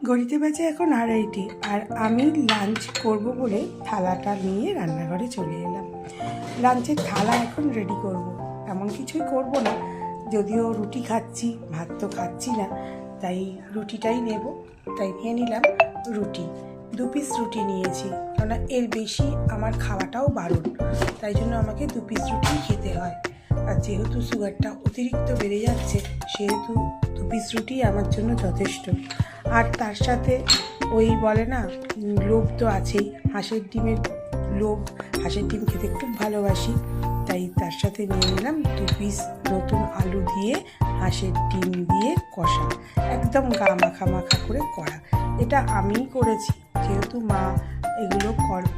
ঘড়িতে বাজে এখন 2:30 আর আমি লাঞ্চ করব বলে থালাটা নিয়ে রান্নাঘরে চলে এলাম। লাঞ্চের থালা এখন রেডি করব। এমন কিছুই করব না, যদিও রুটি খাচ্ছি, ভাত তো খাচ্ছি না, তাই রুটিটাই নেব। তাই নিয়ে নিলাম রুটি, 2 পিস রুটি নিয়েছি, কেননা এর বেশি আমার খাওয়াটাও বারণ, তাই জন্য আমাকে 2 পিস রুটি খেতে হয়। আর যেহেতু সুগারটা অতিরিক্ত বেড়ে যাচ্ছে, সেহেতু 2 পিস রুটি আমার জন্য যথেষ্ট। আর তার সাথে ওই বলে না, লোভ তো আছেই, হাঁসের ডিমের লোভ, হাঁসের ডিম খেতে খুব ভালোবাসি, তাই তার সাথে নিয়ে নিলাম 2 পিস নতুন আলু দিয়ে হাঁসের ডিম দিয়ে কষা, একদম গা মাখা মাখা করে করা। এটা আমিই করেছি, যেহেতু মা এগুলো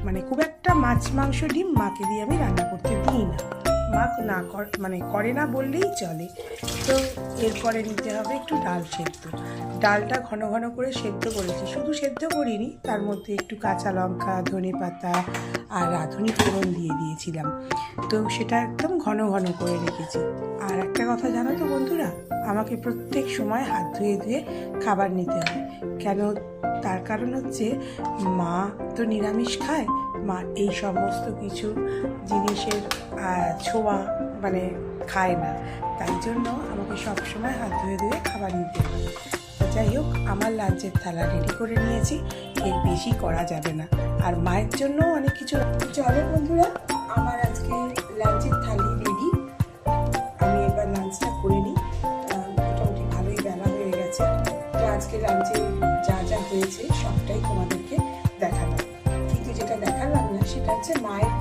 মানে খুব একটা মাছ মাংস ডিম মাকে দিয়ে আমি রান্না করতে দিই না, মা না করে না বললেই চলে। তো এরপরে নিতে হবে একটু ডাল সেদ্ধ। ডালটা ঘন ঘন করে সেদ্ধ করেছি, শুধু সেদ্ধ করিনি, তার মধ্যে একটু কাঁচা লঙ্কা, ধনেপাতা আর রাঁধুনি ফোড়ন দিয়ে দিয়েছিলাম। তো সেটা একদম ঘন ঘন করে রেখেছি। আর একটা কথা জানো তো বন্ধুরা, আমাকে প্রত্যেক সময় হাত ধুয়ে ধুয়ে খাবার নিতে হয়। কেন? তার কারণ হচ্ছে মা তো নিরামিষ খায়, মা এই সমস্ত কিছু জিনিসের ছোঁয়া খায় না, তাই জন্য আমাকে সবসময় হাত ধুয়ে ধুয়ে খাবার নিতে হয়। যাই হোক, আমার লাঞ্চের থালা রেডি করে নিয়েছি, এর বেশি করা যাবে না। আর মায়ের জন্য অনেক কিছু। চলো বন্ধুরা, আমার আজকে লাঞ্চের থালি রেডি, আমি এবার লাঞ্চটা করে নিই। মোটামুটি ভালোই বেলা হয়ে গেছে। তো আজকে লাঞ্চে যা যা হয়েছে সবটাই তোমাদেরকে দেখালাম, কিন্তু যেটা দেখালাম না সেটা হচ্ছে মায়ের